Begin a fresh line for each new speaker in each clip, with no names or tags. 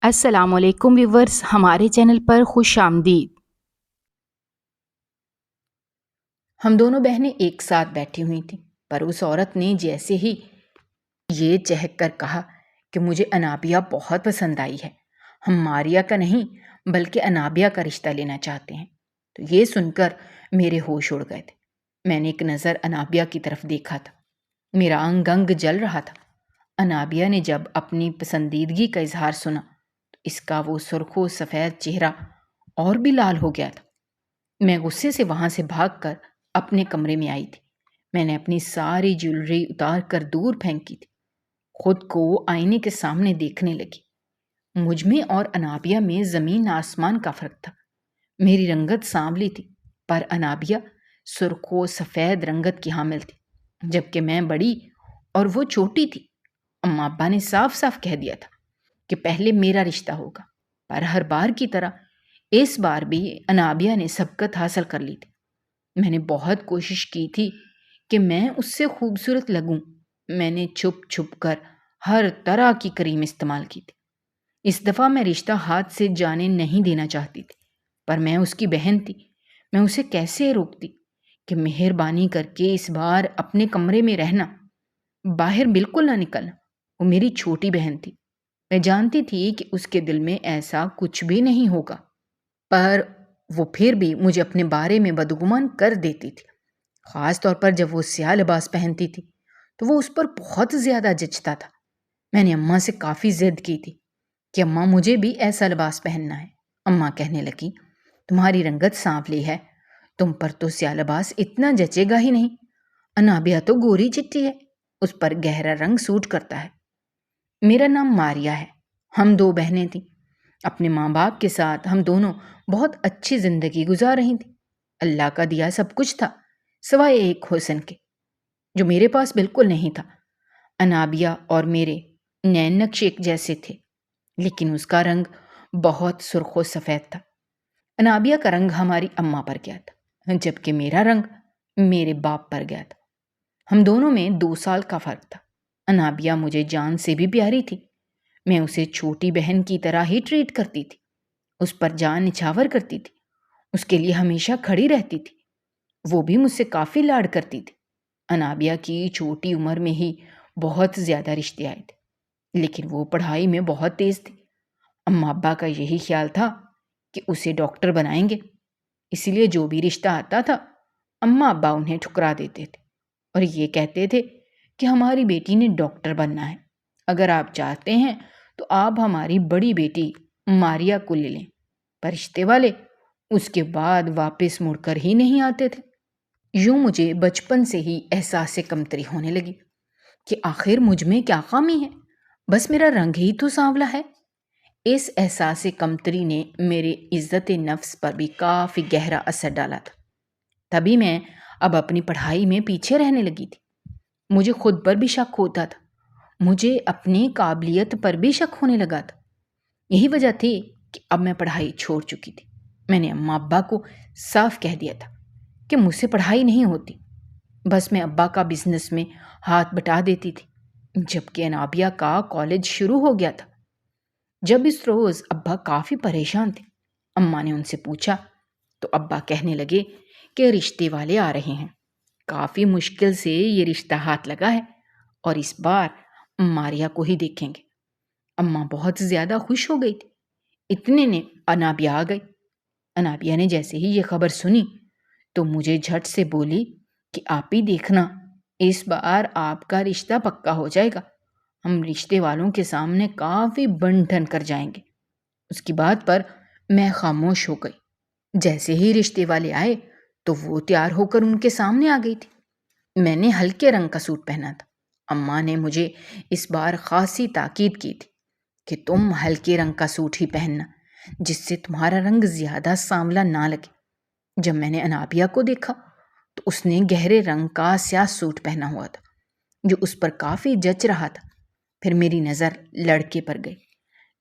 السلام علیکم ویورز، ہمارے چینل پر خوش آمدید۔ ہم دونوں بہنیں ایک ساتھ بیٹھی ہوئی تھیں، پر اس عورت نے جیسے ہی یہ چہک کر کہا کہ مجھے انابیہ بہت پسند آئی ہے، ہم ماریا کا نہیں بلکہ انابیہ کا رشتہ لینا چاہتے ہیں، تو یہ سن کر میرے ہوش اڑ گئے تھے۔ میں نے ایک نظر انابیہ کی طرف دیکھا تھا، میرا انگ انگ جل رہا تھا۔ انابیہ نے جب اپنی پسندیدگی کا اظہار سنا تو اس کا وہ سرخ و سفید چہرہ اور بھی لال ہو گیا تھا۔ میں غصے سے وہاں سے بھاگ کر اپنے کمرے میں آئی تھی۔ میں نے اپنی ساری جیولری اتار کر دور پھینکی تھی، خود کو آئینے کے سامنے دیکھنے لگی۔ مجھ میں اور انابیہ میں زمین آسمان کا فرق تھا۔ میری رنگت سانولی تھی، پر انابیہ سرخ و سفید رنگت کی حامل تھی، جبکہ میں بڑی اور وہ چھوٹی تھی۔ اماں ابا نے صاف صاف کہہ دیا تھا کہ پہلے میرا رشتہ ہوگا، پر ہر بار کی طرح اس بار بھی انابیہ نے سبقت حاصل کر لی تھی۔ میں نے بہت کوشش کی تھی کہ میں اس سے خوبصورت لگوں۔ میں نے چھپ چھپ کر ہر طرح کی کریم استعمال کی تھی۔ اس دفعہ میں رشتہ ہاتھ سے جانے نہیں دینا چاہتی تھی، پر میں اس کی بہن تھی، میں اسے کیسے روکتی کہ مہربانی کر کے اس بار اپنے کمرے میں رہنا، باہر بالکل نہ نکلنا۔ وہ میری چھوٹی بہن تھی، میں جانتی تھی کہ اس کے دل میں ایسا کچھ بھی نہیں ہوگا، پر وہ پھر بھی مجھے اپنے بارے میں بدگمان کر دیتی تھی۔ خاص طور پر جب وہ سیاہ لباس پہنتی تھی تو وہ اس پر بہت زیادہ جچتا تھا۔ میں نے اماں سے کافی ضد کی تھی کہ اماں مجھے بھی ایسا لباس پہننا ہے۔ اماں کہنے لگی، تمہاری رنگت سانولی ہے، تم پر تو سیاہ لباس اتنا جچے گا ہی نہیں۔ انابیہ تو گوری چٹی ہے، اس پر گہرا رنگ سوٹ کرتا ہے۔ میرا نام ماریا ہے، ہم دو بہنیں تھیں۔ اپنے ماں باپ کے ساتھ ہم دونوں بہت اچھی زندگی گزار رہی تھیں۔ اللہ کا دیا سب کچھ تھا، سوائے ایک حسن کے، جو میرے پاس بالکل نہیں تھا۔ انابیہ اور میرے نین نقش ایک جیسے تھے، لیکن اس کا رنگ بہت سرخ و سفید تھا۔ انابیہ کا رنگ ہماری اماں پر گیا تھا، جبکہ میرا رنگ میرے باپ پر گیا تھا۔ ہم دونوں میں 2 سال کا فرق تھا۔ انابیہ مجھے جان سے بھی پیاری تھی، میں اسے چھوٹی بہن کی طرح ہی ٹریٹ کرتی تھی، اس پر جان نچھاور کرتی تھی، اس کے لیے ہمیشہ کھڑی رہتی تھی۔ وہ بھی مجھ سے کافی لاڈ کرتی تھی۔ انابیہ کی چھوٹی عمر میں ہی بہت زیادہ رشتے آئے تھے، لیکن وہ پڑھائی میں بہت تیز تھی۔ اماں ابا کا یہی خیال تھا کہ اسے ڈاکٹر بنائیں گے، اسی لیے جو بھی رشتہ آتا تھا اماں ابا انہیں ٹھکرا دیتے تھے اور یہ کہتے تھے کہ ہماری بیٹی نے ڈاکٹر بننا ہے، اگر آپ چاہتے ہیں تو آپ ہماری بڑی بیٹی ماریا کو لے لیں۔ پر رشتے والے اس کے بعد واپس مڑ کر ہی نہیں آتے تھے۔ یوں مجھے بچپن سے ہی احساس کمتری ہونے لگی کہ آخر مجھ میں کیا خامی ہے، بس میرا رنگ ہی تو سانولا ہے۔ اس احساس کمتری نے میرے عزت نفس پر بھی کافی گہرا اثر ڈالا تھا، تبھی میں اب اپنی پڑھائی میں پیچھے رہنے لگی تھی۔ مجھے خود پر بھی شک ہوتا تھا، مجھے اپنی قابلیت پر بھی شک ہونے لگا تھا۔ یہی وجہ تھی کہ اب میں پڑھائی چھوڑ چکی تھی۔ میں نے اماں ابا کو صاف کہہ دیا تھا کہ مجھ سے پڑھائی نہیں ہوتی، بس میں ابا کا بزنس میں ہاتھ بٹا دیتی تھی، جبکہ انابیہ کا کالج شروع ہو گیا تھا۔ جب اس روز ابا کافی پریشان تھے، اماں نے ان سے پوچھا تو ابا کہنے لگے کہ رشتے والے آ رہے ہیں، کافی مشکل سے یہ رشتہ ہاتھ لگا ہے اور اس بار ماریا کو ہی دیکھیں گے۔ اماں بہت زیادہ خوش ہو گئی تھی، اتنے نے انابیہ آ گئی۔ انابیہ نے جیسے ہی یہ خبر سنی تو مجھے جھٹ سے بولی کہ آپ ہی دیکھنا، اس بار آپ کا رشتہ پکا ہو جائے گا، ہم رشتے والوں کے سامنے کافی بن ٹھن کر جائیں گے۔ اس کی بات پر میں خاموش ہو گئی۔ جیسے ہی رشتے والے آئے تو وہ تیار ہو کر ان کے سامنے آ گئی تھی۔ میں نے ہلکے رنگ کا سوٹ پہنا تھا۔ اماں نے مجھے اس بار خاصی تاکید کی تھی کہ تم ہلکے رنگ کا سوٹ ہی پہننا، جس سے تمہارا رنگ زیادہ سانولا نہ لگے۔ جب میں نے انابیہ کو دیکھا تو اس نے گہرے رنگ کا سیاہ سوٹ پہنا ہوا تھا، جو اس پر کافی جچ رہا تھا۔ پھر میری نظر لڑکے پر گئی،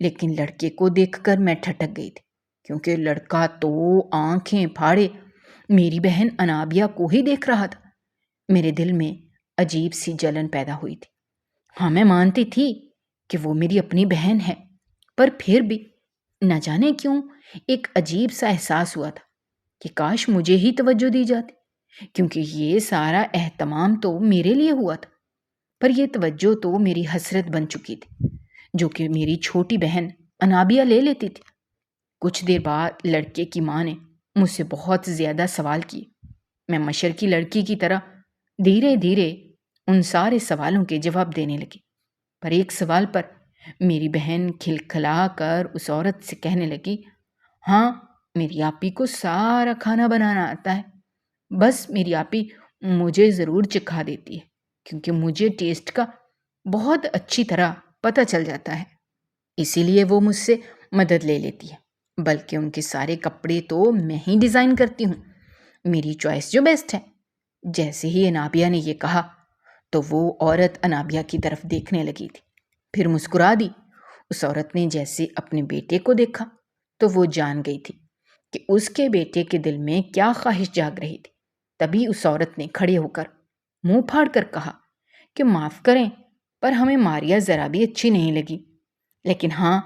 لیکن لڑکے کو دیکھ کر میں ٹھٹک گئی تھی، کیونکہ لڑکا تو آنکھیں پھاڑے میری بہن انابیہ کو ہی دیکھ رہا تھا۔ میرے دل میں عجیب سی جلن پیدا ہوئی تھی۔ ہاں، میں مانتی تھی کہ وہ میری اپنی بہن ہے، پر پھر بھی نہ جانے کیوں ایک عجیب سا احساس ہوا تھا کہ کاش مجھے ہی توجہ دی جاتی، کیونکہ یہ سارا اہتمام تو میرے لیے ہوا تھا۔ پر یہ توجہ تو میری حسرت بن چکی تھی، جو کہ میری چھوٹی بہن انابیہ لے لیتی تھی۔ کچھ دیر بعد لڑکے کی ماں نے مجھ سے بہت زیادہ سوال کیے۔ میں مشرقی لڑکی کی طرح دھیرے دھیرے ان سارے سوالوں کے جواب دینے لگی، پر ایک سوال پر میری بہن کھلکھلا کر اس عورت سے کہنے لگی، ہاں میری آپی کو سارا کھانا بنانا آتا ہے، بس میری آپی مجھے ضرور چکھا دیتی ہے، کیونکہ مجھے ٹیسٹ کا بہت اچھی طرح پتہ چل جاتا ہے، اسی لیے وہ مجھ سے مدد لے لیتی ہے۔ بلکہ ان کے سارے کپڑے تو میں ہی ڈیزائن کرتی ہوں، میری چوائس جو بیسٹ ہے۔ جیسے ہی انابیہ نے یہ کہا تو وہ عورت انابیہ کی طرف دیکھنے لگی تھی، پھر مسکرا دی۔ اس عورت نے جیسے اپنے بیٹے کو دیکھا تو وہ جان گئی تھی کہ اس کے بیٹے کے دل میں کیا خواہش جاگ رہی تھی۔ تبھی اس عورت نے کھڑے ہو کر منہ پھاڑ کر کہا کہ معاف کریں، پر ہمیں ماریا ذرا بھی اچھی نہیں لگی، لیکن ہاں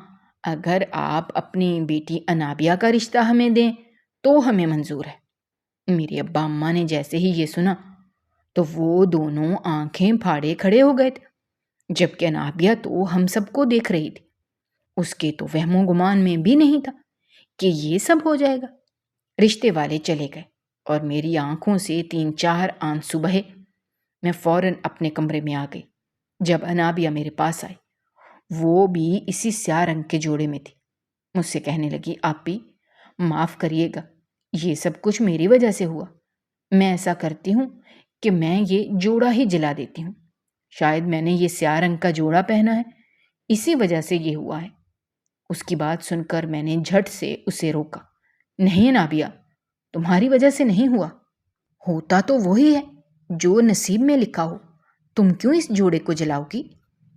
اگر آپ اپنی بیٹی انابیہ کا رشتہ ہمیں دیں تو ہمیں منظور ہے۔ میری ابا اماں نے جیسے ہی یہ سنا تو وہ دونوں آنکھیں پھاڑے کھڑے ہو گئے تھے، جبکہ انابیہ تو ہم سب کو دیکھ رہی تھی۔ اس کے تو وہم و گمان میں بھی نہیں تھا کہ یہ سب ہو جائے گا۔ رشتے والے چلے گئے اور میری آنکھوں سے 3-4 آنسو بہے۔ میں فوراً اپنے کمرے میں آ گئی۔ جب انابیہ میرے پاس آئی، وہ بھی اسی سیاہ رنگ کے جوڑے میں تھی۔ مجھ سے کہنے لگی، آپی معاف کریے گا، یہ سب کچھ میری وجہ سے ہوا۔ میں ایسا کرتی ہوں کہ میں یہ جوڑا ہی جلا دیتی ہوں۔ شاید میں نے یہ سیاہ رنگ کا جوڑا پہنا ہے، اسی وجہ سے یہ ہوا ہے۔ اس کی بات سن کر میں نے جھٹ سے اسے روکا۔ نہیں انابیہ، تمہاری وجہ سے نہیں ہوا، ہوتا تو وہی ہے جو نصیب میں لکھا ہو۔ تم کیوں اس جوڑے کو جلاؤ گی؟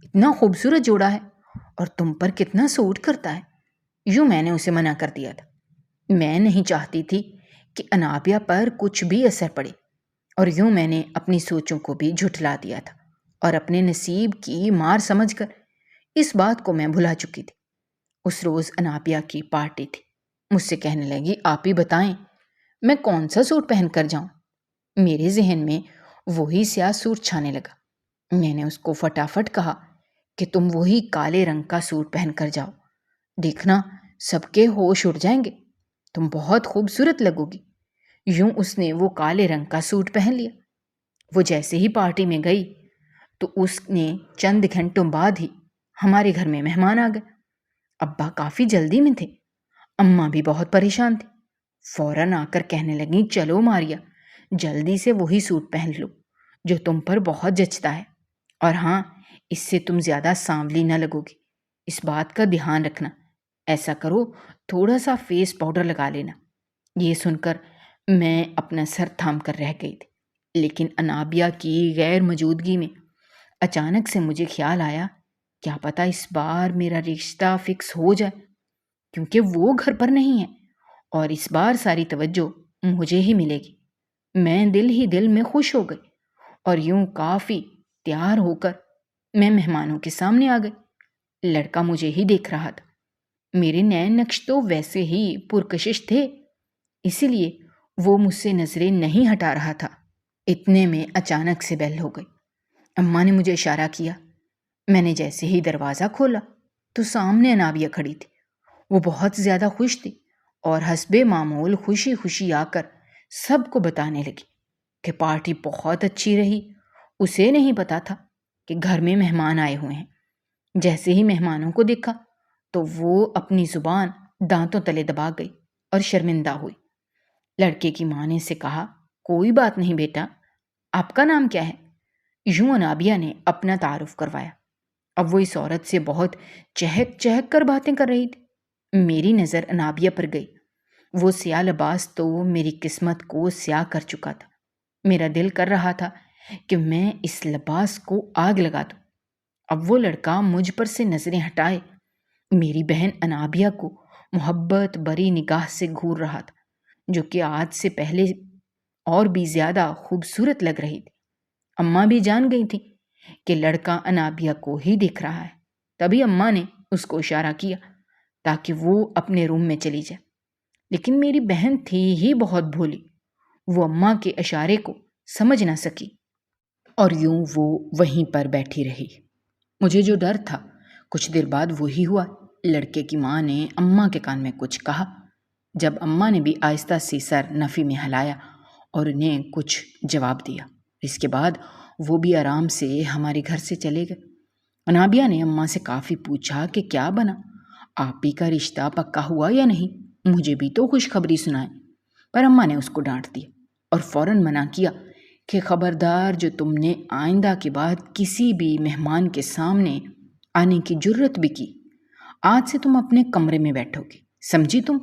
اتنا خوبصورت جوڑا ہے اور تم پر کتنا سوٹ کرتا ہے۔ یوں میں نے اسے منع کر دیا تھا۔ میں نہیں چاہتی تھی کہ انابیہ پر کچھ بھی اثر پڑے، اور یوں میں نے اپنی سوچوں کو بھی جھٹلا دیا تھا، اور اپنے نصیب کی مار سمجھ کر اس بات کو میں بھلا چکی تھی۔ اس روز انابیہ کی پارٹی تھی۔ مجھ سے کہنے لگی، آپ ہی بتائیں میں کون سا سوٹ پہن کر جاؤں؟ میرے ذہن میں وہی سیاہ سوٹ چھانے لگا۔ میں نے اس کو فٹافٹ کہا کہ تم وہی کالے رنگ کا سوٹ پہن کر جاؤ، دیکھنا سب کے ہوش اڑ جائیں گے، تم بہت خوبصورت لگو گی۔ یوں اس نے وہ کالے رنگ کا سوٹ پہن لیا۔ وہ جیسے ہی پارٹی میں گئی تو اس نے چند گھنٹوں بعد ہی ہمارے گھر میں مہمان آ گئے۔ ابا کافی جلدی میں تھے، اماں بھی بہت پریشان تھی۔ فوراً آ کر کہنے لگیں، چلو ماریا جلدی سے وہی سوٹ پہن لو جو تم پر بہت جچتا ہے، اور ہاں اس سے تم زیادہ سانولی نہ لگو گی، اس بات کا دھیان رکھنا۔ ایسا کرو تھوڑا سا فیس پاؤڈر لگا لینا۔ یہ سن کر میں اپنا سر تھام کر رہ گئی تھی، لیکن انابیہ کی غیر موجودگی میں اچانک سے مجھے خیال آیا، کیا پتہ اس بار میرا رشتہ فکس ہو جائے، کیونکہ وہ گھر پر نہیں ہے اور اس بار ساری توجہ مجھے ہی ملے گی۔ میں دل ہی دل میں خوش ہو گئی، اور یوں کافی تیار ہو کر میں مہمانوں کے سامنے آ گئی۔ لڑکا مجھے ہی دیکھ رہا تھا۔ میرے نئے نقش تو ویسے ہی پرکشش تھے، اسی لیے وہ مجھ سے نظریں نہیں ہٹا رہا تھا۔ اتنے میں اچانک سے بیل ہو گئی۔ اماں نے مجھے اشارہ کیا۔ میں نے جیسے ہی دروازہ کھولا تو سامنے انابیہ کھڑی تھی۔ وہ بہت زیادہ خوش تھی اور حسب معمول خوشی خوشی آ کر سب کو بتانے لگی کہ پارٹی بہت اچھی رہی۔ اسے نہیں پتا تھا کہ گھر میں مہمان آئے ہوئے ہیں۔ جیسے ہی مہمانوں کو دیکھا تو وہ اپنی زبان دانتوں تلے دبا گئی اور شرمندہ ہوئی۔ لڑکے کی ماں نے اسے کہا، کوئی بات نہیں بیٹا، آپ کا نام کیا ہے؟ یوں انابیہ نے اپنا تعارف کروایا۔ اب وہ اس عورت سے بہت چہک چہک کر باتیں کر رہی تھی۔ میری نظر انابیہ پر گئی۔ وہ سیاہ لباس تو میری قسمت کو سیاہ کر چکا تھا۔ میرا دل کر رہا تھا کہ میں اس لباس کو آگ لگا دوں۔ اب وہ لڑکا مجھ پر سے نظریں ہٹائے میری بہن انابیہ کو محبت بری نگاہ سے گھور رہا تھا، جو کہ آج سے پہلے اور بھی زیادہ خوبصورت لگ رہی تھی۔ اماں بھی جان گئی تھی کہ لڑکا انابیہ کو ہی دیکھ رہا ہے۔ تبھی اماں نے اس کو اشارہ کیا تاکہ وہ اپنے روم میں چلی جائے، لیکن میری بہن تھی ہی بہت بھولی، وہ اماں کے اشارے کو سمجھ نہ سکی اور یوں وہ وہیں پر بیٹھی رہی۔ مجھے جو ڈر تھا کچھ دیر بعد وہی ہوا۔ لڑکے کی ماں نے اماں کے کان میں کچھ کہا۔ جب اماں نے بھی آہستہ سی سر نفی میں ہلایا اور انہیں کچھ جواب دیا، اس کے بعد وہ بھی آرام سے ہمارے گھر سے چلے گئے۔ انابیہ نے اماں سے کافی پوچھا کہ کیا بنا، آپی کا رشتہ پکا ہوا یا نہیں، مجھے بھی تو خوشخبری سنائے، پر اماں نے اس کو ڈانٹ دیا اور فوراً منع کیا کہ خبردار، جو تم نے آئندہ کے بعد کسی بھی مہمان کے سامنے آنے کی جرت بھی کی، آج سے تم اپنے کمرے میں بیٹھو گی، سمجھی تم؟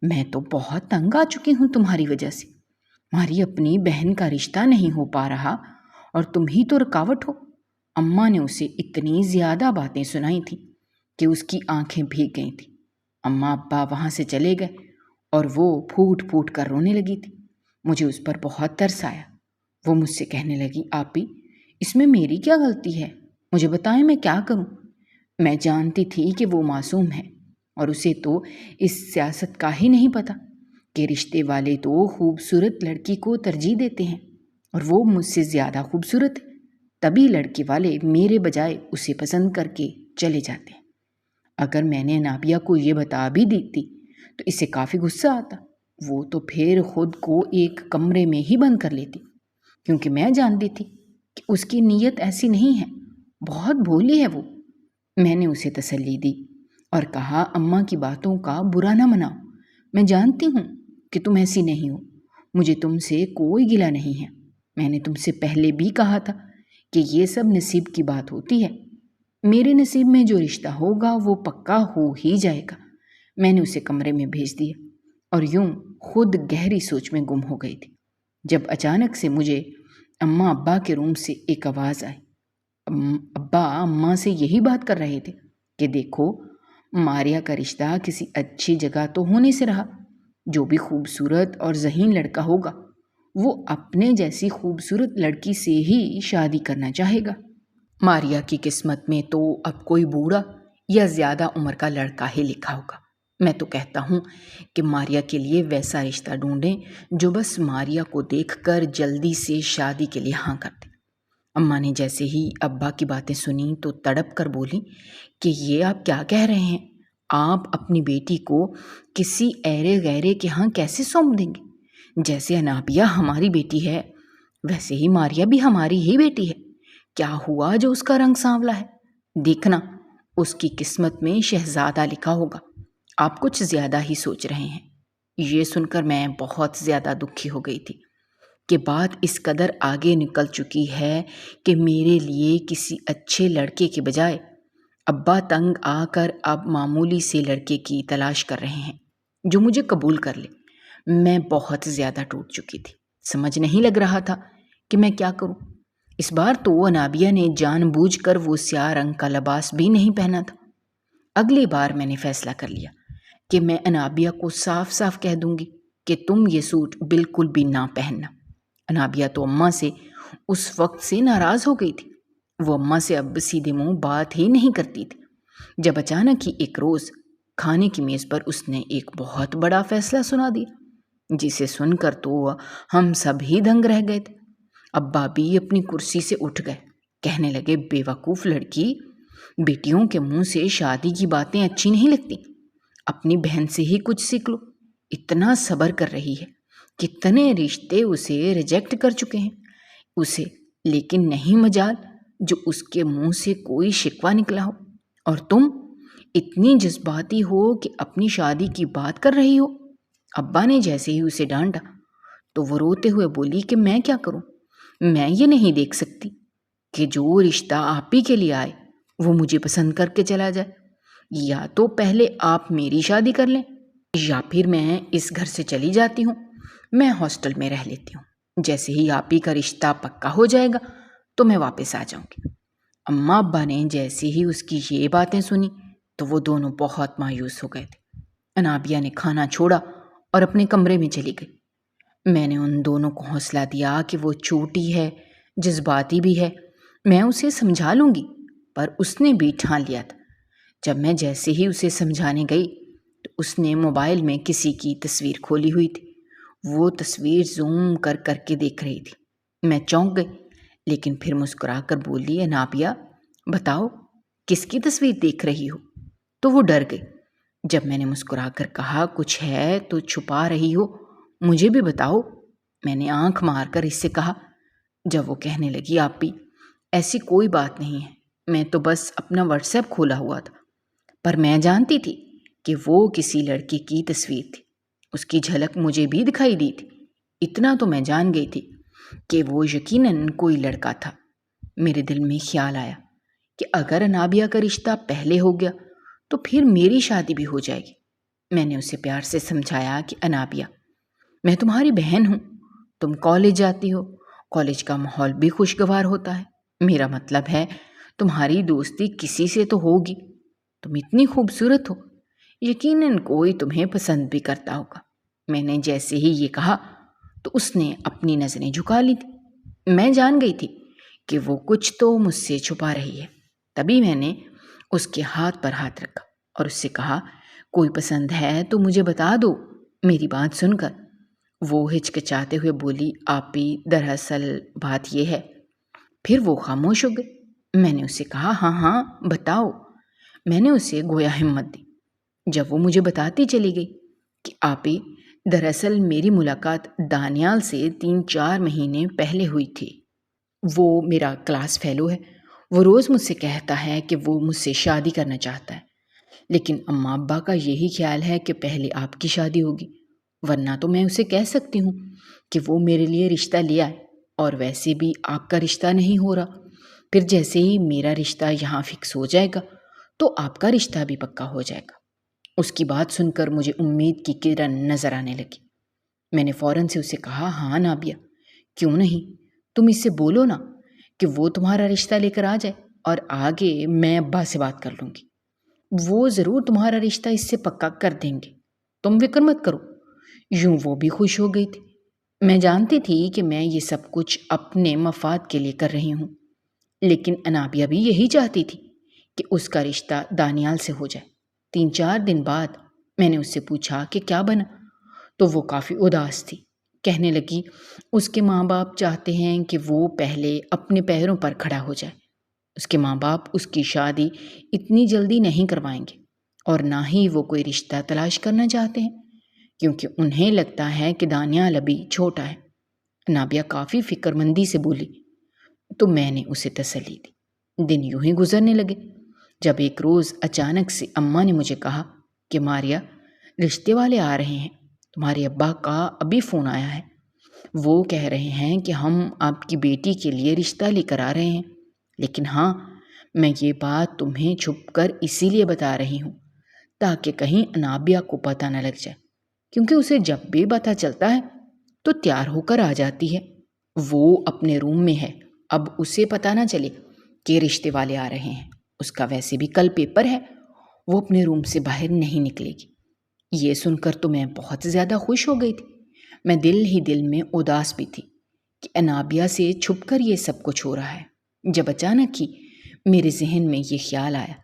میں تو بہت تنگ آ چکی ہوں تمہاری وجہ سے، تمہاری اپنی بہن کا رشتہ نہیں ہو پا رہا اور تم ہی تو رکاوٹ ہو۔ اماں نے اسے اتنی زیادہ باتیں سنائی تھیں کہ اس کی آنکھیں بھیگ گئی تھیں۔ اماں ابا وہاں سے چلے گئے اور وہ پھوٹ پھوٹ کر رونے لگی تھی۔ مجھے اس پر بہت ترس آیا۔ وہ مجھ سے کہنے لگی، آپی اس میں میری کیا غلطی ہے؟ مجھے بتائیں میں کیا کروں؟ میں جانتی تھی کہ وہ معصوم ہے اور اسے تو اس سیاست کا ہی نہیں پتہ کہ رشتے والے تو خوبصورت لڑکی کو ترجیح دیتے ہیں اور وہ مجھ سے زیادہ خوبصورت ہے، تبھی لڑکے والے میرے بجائے اسے پسند کر کے چلے جاتے ہیں۔ اگر میں نے انابیہ کو یہ بتا بھی دیتی تو اسے کافی غصہ آتا، وہ تو پھر خود کو ایک کمرے میں ہی بند کر لیتی، کیونکہ میں جانتی تھی کہ اس کی نیت ایسی نہیں ہے، بہت بھولی ہے وہ۔ میں نے اسے تسلی دی اور کہا، اماں کی باتوں کا برا نہ مناؤ، میں جانتی ہوں کہ تم ایسی نہیں ہو، مجھے تم سے کوئی گلہ نہیں ہے، میں نے تم سے پہلے بھی کہا تھا کہ یہ سب نصیب کی بات ہوتی ہے، میرے نصیب میں جو رشتہ ہوگا وہ پکا ہو ہی جائے گا۔ میں نے اسے کمرے میں بھیج دیا اور یوں خود گہری سوچ میں گم ہو گئی تھی، جب اچانک سے مجھے اماں ابا کے روم سے ایک آواز آئی۔ ابا اماں سے یہی بات کر رہے تھے کہ دیکھو، ماریا کا رشتہ کسی اچھی جگہ تو ہونے سے رہا، جو بھی خوبصورت اور ذہین لڑکا ہوگا وہ اپنے جیسی خوبصورت لڑکی سے ہی شادی کرنا چاہے گا۔ ماریا کی قسمت میں تو اب کوئی بوڑھا یا زیادہ عمر کا لڑکا ہی لکھا ہوگا۔ میں تو کہتا ہوں کہ ماریا کے لیے ویسا رشتہ ڈھونڈیں جو بس ماریا کو دیکھ کر جلدی سے شادی کے لیے ہاں کر دے۔ اماں نے جیسے ہی ابا کی باتیں سنی تو تڑپ کر بولی کہ یہ آپ کیا کہہ رہے ہیں؟ آپ اپنی بیٹی کو کسی ایرے غیرے کے ہاں کیسے سونپ دیں گے؟ جیسے انابیہ ہماری بیٹی ہے ویسے ہی ماریا بھی ہماری ہی بیٹی ہے، کیا ہوا جو اس کا رنگ سانولا ہے؟ دیکھنا اس کی قسمت میں شہزادہ لکھا ہوگا، آپ کچھ زیادہ ہی سوچ رہے ہیں۔ یہ سن کر میں بہت زیادہ دکھی ہو گئی تھی کہ بات اس قدر آگے نکل چکی ہے کہ میرے لیے کسی اچھے لڑکے کے بجائے ابا تنگ آ کر اب معمولی سے لڑکے کی تلاش کر رہے ہیں جو مجھے قبول کر لے۔ میں بہت زیادہ ٹوٹ چکی تھی، سمجھ نہیں لگ رہا تھا کہ میں کیا کروں۔ اس بار تو انابیہ نے جان بوجھ کر وہ سیاہ رنگ کا لباس بھی نہیں پہنا تھا۔ اگلی بار میں نے فیصلہ کر لیا کہ میں انابیہ کو صاف صاف کہہ دوں گی کہ تم یہ سوٹ بالکل بھی نہ پہننا۔ انابیہ تو اماں سے اس وقت سے ناراض ہو گئی تھی، وہ اماں سے اب سیدھے منہ بات ہی نہیں کرتی تھی، جب اچانک ہی ایک روز کھانے کی میز پر اس نے ایک بہت بڑا فیصلہ سنا دیا، جسے سن کر تو ہم سب ہی دنگ رہ گئے تھے۔ ابا بھی اپنی کرسی سے اٹھ گئے، کہنے لگے، بے وقوف لڑکی، بیٹیوں کے منہ سے شادی کی باتیں اچھی نہیں لگتی، اپنی بہن سے ہی کچھ سیکھ لو، اتنا صبر کر رہی ہے، کتنے رشتے اسے ریجیکٹ کر چکے ہیں اسے، لیکن نہیں مجال جو اس کے منہ سے کوئی شکوہ نکلا ہو، اور تم اتنی جذباتی ہو کہ اپنی شادی کی بات کر رہی ہو۔ ابا نے جیسے ہی اسے ڈانٹا تو وہ روتے ہوئے بولی کہ میں کیا کروں، میں یہ نہیں دیکھ سکتی کہ جو رشتہ آپ ہی کے لیے آئے وہ مجھے پسند کر کے چلا جائے، یا تو پہلے آپ میری شادی کر لیں یا پھر میں اس گھر سے چلی جاتی ہوں، میں ہاسٹل میں رہ لیتی ہوں، جیسے ہی آپ ہی کا رشتہ پکا ہو جائے گا تو میں واپس آ جاؤں گی۔ اماں ابا نے جیسے ہی اس کی یہ باتیں سنی تو وہ دونوں بہت مایوس ہو گئے تھے۔ انابیہ نے کھانا چھوڑا اور اپنے کمرے میں چلی گئی۔ میں نے ان دونوں کو حوصلہ دیا کہ وہ چھوٹی ہے، جذباتی بھی ہے، میں اسے سمجھا لوں گی، پر اس نے بھی ٹھان لیا تھا جب میں جیسے ہی اسے سمجھانے گئی تو اس نے موبائل میں کسی کی تصویر کھولی ہوئی تھی۔ وہ تصویر زوم کر کر کے دیکھ رہی تھی۔ میں چونک گئی، لیکن پھر مسکرا کر بولی، انابیہ بتاؤ کس کی تصویر دیکھ رہی ہو؟ تو وہ ڈر گئی۔ جب میں نے مسکرا کر کہا کچھ ہے تو چھپا رہی ہو، مجھے بھی بتاؤ، میں نے آنکھ مار کر اس سے کہا۔ جب وہ کہنے لگی، آپی ایسی کوئی بات نہیں ہے، میں تو بس اپنا واٹس ایپ کھولا ہوا تھا، پر میں جانتی تھی کہ وہ کسی لڑکے کی تصویر تھی۔ اس کی جھلک مجھے بھی دکھائی دی تھی۔ اتنا تو میں جان گئی تھی کہ وہ یقیناً کوئی لڑکا تھا۔ میرے دل میں خیال آیا کہ اگر انابیہ کا رشتہ پہلے ہو گیا تو پھر میری شادی بھی ہو جائے گی۔ میں نے اسے پیار سے سمجھایا کہ انابیہ، میں تمہاری بہن ہوں، تم کالج جاتی ہو، کالج کا ماحول بھی خوشگوار ہوتا ہے، میرا مطلب ہے تمہاری دوستی کسی سے تو ہوگی، تم اتنی خوبصورت ہو، یقیناً کوئی تمہیں پسند بھی کرتا ہوگا۔ میں نے جیسے ہی یہ کہا تو اس نے اپنی نظریں جھکا لی تھی۔ میں جان گئی تھی کہ وہ کچھ تو مجھ سے چھپا رہی ہے۔ تبھی میں نے اس کے ہاتھ پر ہاتھ رکھا اور اس سے کہا، کوئی پسند ہے تو مجھے بتا دو۔ میری بات سن کر وہ ہچکچاتے ہوئے بولی، آپی دراصل بات یہ ہے۔ پھر وہ خاموش ہو گئی۔ میں نے اسے کہا، ہاں ہاں بتاؤ۔ میں نے اسے گویا ہمت دی۔ جب وہ مجھے بتاتی چلی گئی کہ آپی دراصل میری ملاقات دانیال سے 3-4 مہینے پہلے ہوئی تھی۔ وہ میرا کلاس فیلو ہے۔ وہ روز مجھ سے کہتا ہے کہ وہ مجھ سے شادی کرنا چاہتا ہے، لیکن اماں ابا کا یہی خیال ہے کہ پہلے آپ کی شادی ہوگی، ورنہ تو میں اسے کہہ سکتی ہوں کہ وہ میرے لیے رشتہ لے آئے، اور ویسے بھی آپ کا رشتہ نہیں ہو رہا۔ پھر جیسے ہی میرا رشتہ یہاں فکس ہو جائے گا تو آپ کا رشتہ بھی پکا ہو جائے گا۔ اس کی بات سن کر مجھے امید کی کرن نظر آنے لگی۔ میں نے فوراً سے اسے کہا، ہاں نابیہ، کیوں نہیں، تم اس سے بولو نا کہ وہ تمہارا رشتہ لے کر آ جائے، اور آگے میں ابا سے بات کر لوں گی، وہ ضرور تمہارا رشتہ اس سے پکا کر دیں گے، تم فکر مت کرو۔ یوں وہ بھی خوش ہو گئی تھی۔ میں جانتی تھی کہ میں یہ سب کچھ اپنے مفاد کے لیے کر رہی ہوں، لیکن انابیہ بھی یہی چاہتی تھی کہ اس کا رشتہ دانیال سے ہو جائے۔ 3-4 دن بعد میں نے اس سے پوچھا کہ کیا بنا، تو وہ کافی اداس تھی۔ کہنے لگی، اس کے ماں باپ چاہتے ہیں کہ وہ پہلے اپنے پیروں پر کھڑا ہو جائے۔ اس کے ماں باپ اس کی شادی اتنی جلدی نہیں کروائیں گے، اور نہ ہی وہ کوئی رشتہ تلاش کرنا چاہتے ہیں، کیونکہ انہیں لگتا ہے کہ دانیال ابھی چھوٹا ہے۔ نابیہ کافی فکر مندی سے بولی۔ تو میں نے اسے تسلی دی۔ دن یوں ہی گزرنے لگے، جب ایک روز اچانک سے اماں نے مجھے کہا کہ ماریہ، رشتے والے آ رہے ہیں، تمہارے ابا کا ابھی فون آیا ہے، وہ کہہ رہے ہیں کہ ہم آپ کی بیٹی کے لیے رشتہ لے کر آ رہے ہیں، لیکن ہاں، میں یہ بات تمہیں چھپ کر اسی لیے بتا رہی ہوں تاکہ کہیں انابیہ کو پتہ نہ لگ جائے، کیونکہ اسے جب بھی پتہ چلتا ہے تو تیار ہو کر آ جاتی ہے۔ وہ اپنے روم میں ہے، اب اسے پتہ نہ چلے کہ رشتے والے آ رہے ہیں۔ اس کا ویسے بھی کل پیپر ہے، وہ اپنے روم سے باہر نہیں نکلے گی۔ یہ سن کر تو میں بہت زیادہ خوش ہو گئی تھی۔ میں دل ہی دل میں اداس بھی تھی کہ انابیہ سے چھپ کر یہ سب کچھ ہو رہا ہے، جب اچانک ہی میرے ذہن میں یہ خیال آیا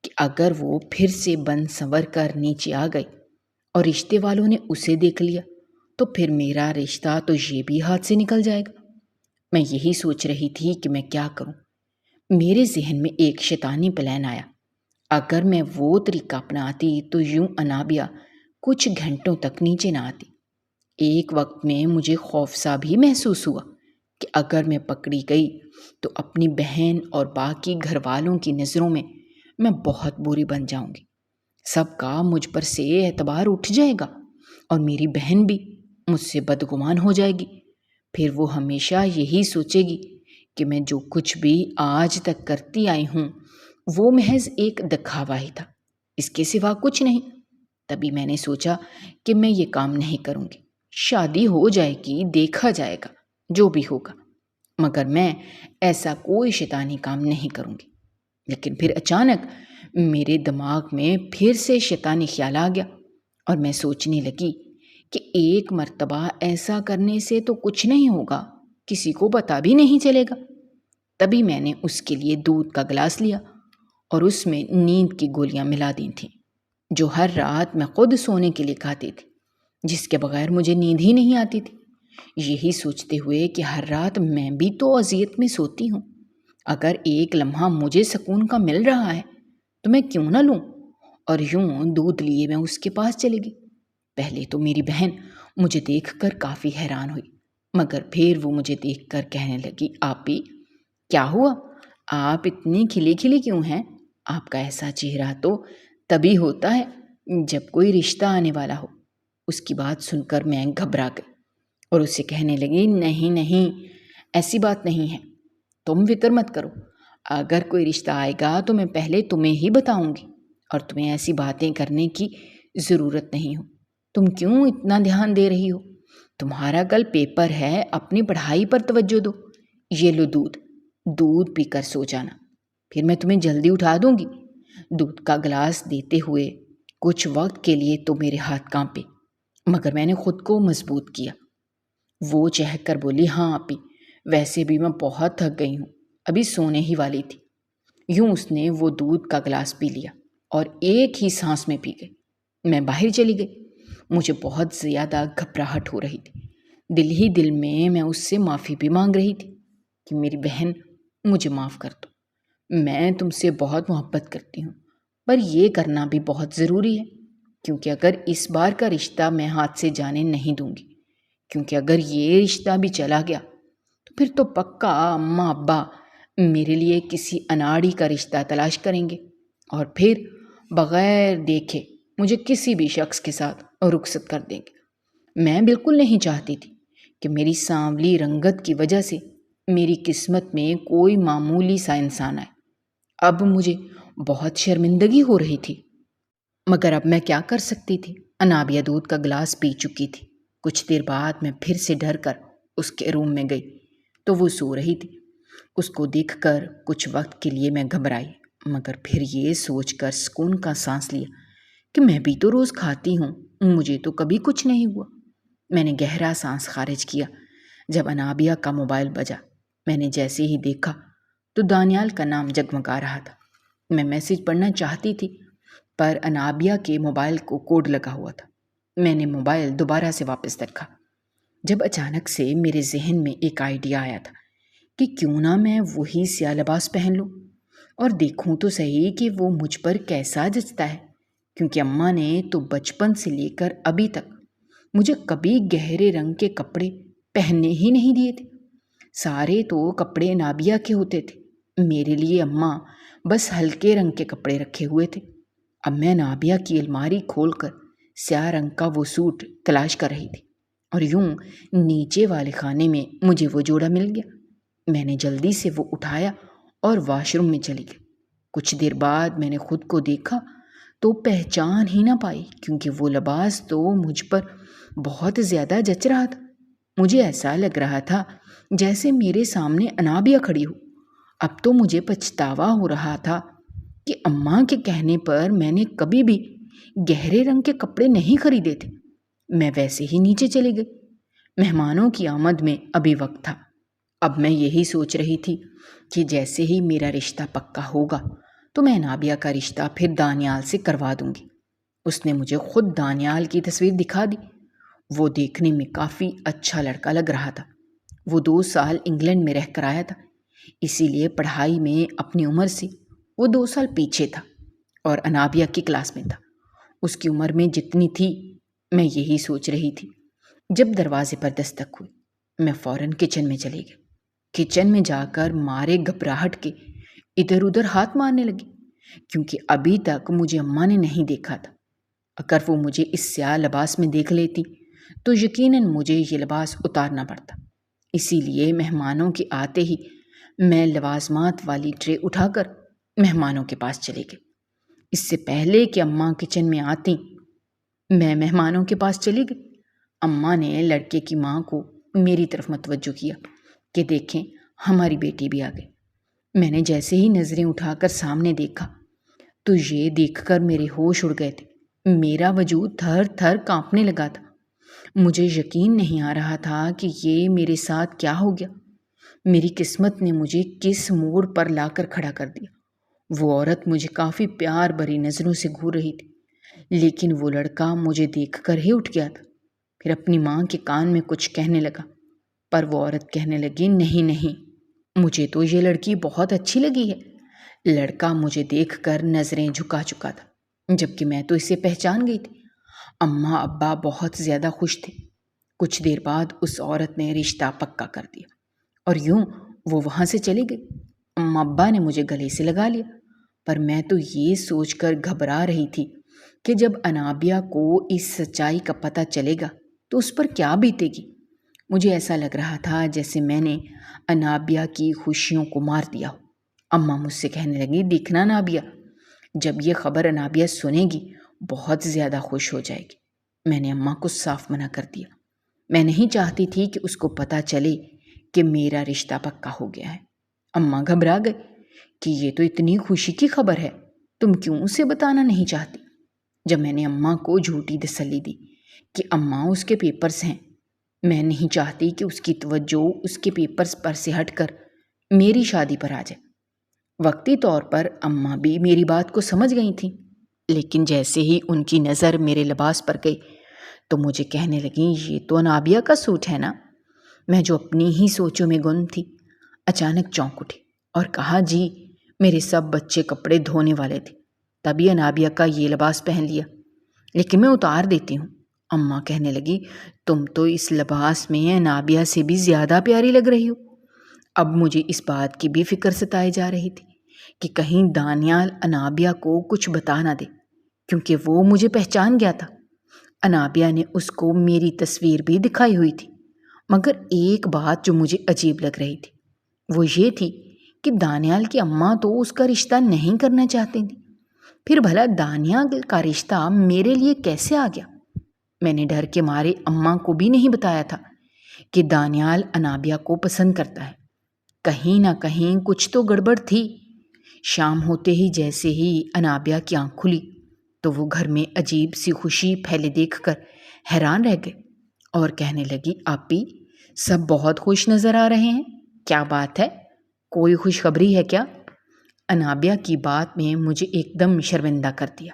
کہ اگر وہ پھر سے بن سنور کر نیچے آ گئی اور رشتے والوں نے اسے دیکھ لیا تو پھر میرا رشتہ تو یہ بھی ہاتھ سے نکل جائے گا۔ میں یہی سوچ رہی تھی کہ میں کیا کروں۔ میرے ذہن میں ایک شیطانی پلان آیا۔ اگر میں وہ طریقہ اپناتی تو یوں انابیہ کچھ گھنٹوں تک نیچے نہ آتی۔ ایک وقت میں مجھے خوف سا بھی محسوس ہوا کہ اگر میں پکڑی گئی تو اپنی بہن اور باقی گھر والوں کی نظروں میں بہت بری بن جاؤں گی۔ سب کا مجھ پر سے اعتبار اٹھ جائے گا اور میری بہن بھی مجھ سے بدگمان ہو جائے گی۔ پھر وہ ہمیشہ یہی سوچے گی کہ میں جو کچھ بھی آج تک کرتی آئی ہوں وہ محض ایک دکھاوا ہی تھا، اس کے سوا کچھ نہیں۔ تبھی میں نے سوچا کہ میں یہ کام نہیں کروں گی، شادی ہو جائے گی، دیکھا جائے گا جو بھی ہوگا، مگر میں ایسا کوئی شیطانی کام نہیں کروں گی۔ لیکن پھر اچانک میرے دماغ میں پھر سے شیطانی خیال آ گیا اور میں سوچنے لگی کہ ایک مرتبہ ایسا کرنے سے تو کچھ نہیں ہوگا، کسی کو پتہ بھی نہیں چلے گا۔ تبھی میں نے اس کے لیے دودھ کا گلاس لیا اور اس میں نیند کی گولیاں ملا دی تھیں جو ہر رات میں خود سونے کے لیے کھاتی تھی، جس کے بغیر مجھے نیند ہی نہیں آتی تھی۔ یہی سوچتے ہوئے کہ ہر رات میں بھی تو اذیت میں سوتی ہوں، اگر ایک لمحہ مجھے سکون کا مل رہا ہے تو میں کیوں نہ لوں؟ اور یوں دودھ لیے میں اس کے پاس چلی گئی۔ پہلے تو میری بہن مجھے دیکھ کر کافی حیران ہوئی، مگر پھر وہ مجھے دیکھ کر کہنے لگی، آپی کیا ہوا؟ آپ اتنی کھلی کھلی کیوں ہیں؟ آپ کا ایسا چہرہ تو تبھی ہوتا ہے جب کوئی رشتہ آنے والا ہو۔ اس کی بات سن کر میں گھبرا گئی اور اسے کہنے لگی، نہیں نہیں، ایسی بات نہیں ہے، تم فکر مت کرو، اگر کوئی رشتہ آئے گا تو میں پہلے تمہیں ہی بتاؤں گی اور تمہیں ایسی باتیں کرنے کی ضرورت نہیں ہو۔ تم کیوں اتنا دھیان دے رہی ہو؟ تمہارا کل پیپر ہے، اپنی پڑھائی پر توجہ دو۔ یہ لو دودھ پی کر سو جانا، پھر میں تمہیں جلدی اٹھا دوں گی۔ دودھ کا گلاس دیتے ہوئے کچھ وقت کے لیے تو میرے ہاتھ کانپے، مگر میں نے خود کو مضبوط کیا۔ وہ چہک کر بولی، ہاں آپی، ویسے بھی میں بہت تھک گئی ہوں، ابھی سونے ہی والی تھی۔ یوں اس نے وہ دودھ کا گلاس پی لیا اور ایک ہی سانس میں پی گئی۔ میں باہر چلی گئی، مجھے بہت زیادہ گھبراہٹ ہو رہی تھی۔ دل ہی دل میں اس سے معافی بھی مانگ رہی تھی کہ میری بہن مجھے معاف کر دو، میں تم سے بہت محبت کرتی ہوں، پر یہ کرنا بھی بہت ضروری ہے، کیونکہ اگر اس بار کا رشتہ میں ہاتھ سے جانے نہیں دوں گی، کیونکہ اگر یہ رشتہ بھی چلا گیا تو پھر تو پکا اماں ابا میرے لیے کسی اناڑی کا رشتہ تلاش کریں گے اور پھر بغیر دیکھے مجھے کسی بھی شخص کے ساتھ رخصت کر دیں گے۔ میں بالکل نہیں چاہتی تھی کہ میری سانولی رنگت کی وجہ سے میری قسمت میں کوئی معمولی سا انسان آئے۔ اب مجھے بہت شرمندگی ہو رہی تھی، مگر اب میں کیا کر سکتی تھی؟ انابیہ دودھ کا گلاس پی چکی تھی۔ کچھ دیر بعد میں پھر سے ڈر کر اس کے روم میں گئی تو وہ سو رہی تھی۔ اس کو دیکھ کر کچھ وقت کے لیے میں گھبرائی، مگر پھر یہ سوچ کر سکون کا سانس لیا کہ میں بھی تو روز کھاتی ہوں، مجھے تو کبھی کچھ نہیں ہوا۔ میں نے گہرا سانس خارج کیا جب انابیہ کا موبائل بجا۔ میں نے جیسے ہی دیکھا تو دانیال کا نام جگمگا رہا تھا۔ میں میسج پڑھنا چاہتی تھی پر انابیہ کے موبائل کو کوڈ لگا ہوا تھا۔ میں نے موبائل دوبارہ سے واپس رکھا جب اچانک سے میرے ذہن میں ایک آئیڈیا آیا تھا کہ کیوں نہ میں وہی سیاہ لباس پہن لوں اور دیکھوں تو صحیح کہ وہ مجھ پر کیسا جچتا ہے، کیونکہ اماں نے تو بچپن سے لے کر ابھی تک مجھے کبھی گہرے رنگ کے کپڑے پہننے ہی نہیں دیے تھے۔ سارے تو کپڑے انابیہ کے ہوتے تھے، میرے لیے اماں بس ہلکے رنگ کے کپڑے رکھے ہوئے تھے۔ اب میں انابیہ کی الماری کھول کر سیاہ رنگ کا وہ سوٹ تلاش کر رہی تھی اور یوں نیچے والے خانے میں مجھے وہ جوڑا مل گیا۔ میں نے جلدی سے وہ اٹھایا اور واش روم میں چلی گئی۔ کچھ دیر بعد میں نے خود کو دیکھا تو پہچان ہی نہ پائی، کیونکہ وہ لباس تو مجھ پر بہت زیادہ جچ رہا تھا۔ مجھے ایسا لگ رہا تھا جیسے میرے سامنے انابیہ کھڑی ہو۔ اب تو مجھے پچھتاوا ہو رہا تھا کہ اماں کے کہنے پر میں نے کبھی بھی گہرے رنگ کے کپڑے نہیں خریدے تھے۔ میں ویسے ہی نیچے چلی گئی۔ مہمانوں کی آمد میں ابھی وقت تھا۔ اب میں یہی سوچ رہی تھی کہ جیسے ہی میرا رشتہ پکا ہوگا تو میں انابیہ کا رشتہ پھر دانیال سے کروا دوں گی۔ اس نے مجھے خود دانیال کی تصویر دکھا دی۔ وہ دیکھنے میں کافی اچھا لڑکا لگ رہا تھا۔ وہ 2 سال انگلینڈ میں رہ کر آیا تھا، اسی لیے پڑھائی میں اپنی عمر سے وہ 2 سال پیچھے تھا اور انابیہ کی کلاس میں تھا۔ اس کی عمر میں جتنی تھی میں یہی سوچ رہی تھی جب دروازے پر دستک ہوئی۔ میں فوراً کچن میں چلی گئی۔ کچن میں جا کر مارے گھبراہٹ کے ادھر ادھر ہاتھ مارنے لگی، کیونکہ ابھی تک مجھے اماں نے نہیں دیکھا تھا۔ اگر وہ مجھے اس سیاہ لباس میں دیکھ لیتی تو یقیناً مجھے یہ لباس اتارنا پڑتا۔ اسی لیے مہمانوں کے آتے ہی میں لوازمات والی ٹرے اٹھا کر مہمانوں کے پاس چلی گئی۔ اس سے پہلے کہ اماں کچن میں آتی میں مہمانوں کے پاس چلی گئی۔ اماں نے لڑکے کی ماں کو میری طرف متوجہ کیا کہ دیکھیں ہماری بیٹی بھی آ گئی۔ میں نے جیسے ہی نظریں اٹھا کر سامنے دیکھا تو یہ دیکھ کر میرے ہوش اڑ گئے تھے۔ میرا وجود تھر تھر کانپنے لگا تھا۔ مجھے یقین نہیں آ رہا تھا کہ یہ میرے ساتھ کیا ہو گیا۔ میری قسمت نے مجھے کس موڑ پر لا کر کھڑا کر دیا وہ عورت مجھے کافی پیار بھری نظروں سے گھور رہی تھی، لیکن وہ لڑکا مجھے دیکھ کر ہی اٹھ گیا تھا۔ پھر اپنی ماں کے کان میں کچھ کہنے لگا، پر وہ عورت کہنے لگی، نہیں نہیں، مجھے تو یہ لڑکی بہت اچھی لگی ہے۔ لڑکا مجھے دیکھ کر نظریں جھکا چکا تھا، جبکہ میں تو اسے پہچان گئی تھی۔ اماں ابا بہت زیادہ خوش تھے۔ کچھ دیر بعد اس عورت نے رشتہ پکا کر دیا اور یوں وہ وہاں سے چلی گئی۔ اماں ابا نے مجھے گلے سے لگا لیا، پر میں تو یہ سوچ کر گھبرا رہی تھی کہ جب انابیہ کو اس سچائی کا پتہ چلے گا تو اس پر کیا بیتے گی۔ مجھے ایسا لگ رہا تھا جیسے میں نے انابیہ کی خوشیوں کو مار دیا ہو۔ اماں مجھ سے کہنے لگی، دیکھنا انابیہ، جب یہ خبر انابیہ سنے گی بہت زیادہ خوش ہو جائے گی۔ میں نے اماں کو صاف منع کر دیا۔ میں نہیں چاہتی تھی کہ اس کو پتہ چلے کہ میرا رشتہ پکا ہو گیا ہے۔ اماں گھبرا گئے کہ یہ تو اتنی خوشی کی خبر ہے، تم کیوں اسے بتانا نہیں چاہتی؟ جب میں نے اماں کو جھوٹی تسلی دی کہ اماں اس کے پیپرز ہیں، میں نہیں چاہتی کہ اس کی توجہ اس کے پیپرز پر سے ہٹ کر میری شادی پر آ جائے۔ وقتی طور پر اماں بھی میری بات کو سمجھ گئی تھیں، لیکن جیسے ہی ان کی نظر میرے لباس پر گئی تو مجھے کہنے لگیں، یہ تو انابیہ کا سوٹ ہے نا؟ میں جو اپنی ہی سوچوں میں گم تھی اچانک چونک اٹھی اور کہا، جی میرے سب بچے کپڑے دھونے والے تھے، تبھی انابیہ کا یہ لباس پہن لیا، لیکن میں اتار دیتی ہوں۔ اماں کہنے لگی، تم تو اس لباس میں انابیہ سے بھی زیادہ پیاری لگ رہی ہو۔ اب مجھے اس بات کی بھی فکر ستائی جا رہی تھی کہ کہیں دانیال انابیہ کو کچھ بتا نہ دے، کیونکہ وہ مجھے پہچان گیا تھا۔ انابیہ نے اس کو میری تصویر بھی دکھائی ہوئی تھی، مگر ایک بات جو مجھے عجیب لگ رہی تھی وہ یہ تھی کہ دانیال کی اماں تو اس کا رشتہ نہیں کرنا چاہتی تھی، پھر بھلا دانیال کا رشتہ میرے لیے کیسے آ گیا؟ میں نے ڈر کے مارے اماں کو بھی نہیں بتایا تھا کہ دانیال انابیہ کو پسند کرتا ہے۔ کہیں نہ کہیں کچھ تو گڑبڑ تھی۔ شام ہوتے ہی جیسے ہی انابیہ کی آنکھ کھلی تو وہ گھر میں عجیب سی خوشی پھیلے دیکھ کر حیران رہ گئے اور کہنے لگی، آپی سب بہت خوش نظر آ رہے ہیں، کیا بات ہے؟ کوئی خوشخبری ہے کیا؟ انابیہ کی بات میں مجھے ایک دم شرمندہ کر دیا۔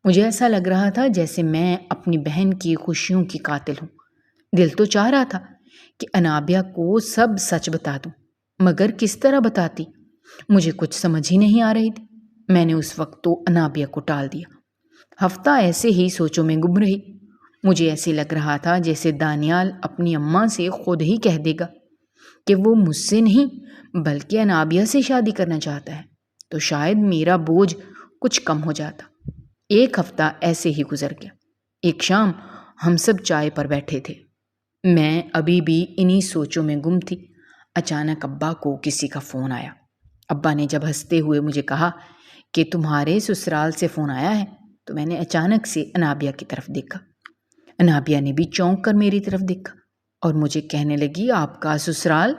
مجھے ایسا لگ رہا تھا جیسے میں اپنی بہن کی خوشیوں کی قاتل ہوں۔ دل تو چاہ رہا تھا کہ انابیہ کو سب سچ بتا دوں، مگر کس طرح بتاتی؟ مجھے کچھ سمجھ ہی نہیں آ رہی تھی۔ میں نے اس وقت تو انابیہ کو ٹال دیا۔ ہفتہ ایسے ہی سوچوں میں گم رہی۔ مجھے ایسے لگ رہا تھا جیسے دانیال اپنی اماں سے خود ہی کہہ دے گا کہ وہ مجھ سے نہیں بلکہ انابیہ سے شادی کرنا چاہتا ہے، تو شاید میرا بوجھ کچھ کم ہو جاتا۔ ایک ہفتہ ایسے ہی گزر گیا۔ ایک شام ہم سب چائے پر بیٹھے تھے، میں ابھی بھی انہی سوچوں میں گم تھی۔ اچانک ابا کو کسی کا فون آیا۔ ابا نے جب ہنستے ہوئے مجھے کہا کہ تمہارے سسرال سے فون آیا ہے تو میں نے اچانک سے انابیہ کی طرف دیکھا۔ انابیہ نے بھی چونک کر میری طرف دیکھا اور مجھے کہنے لگی، آپ کا سسرال؟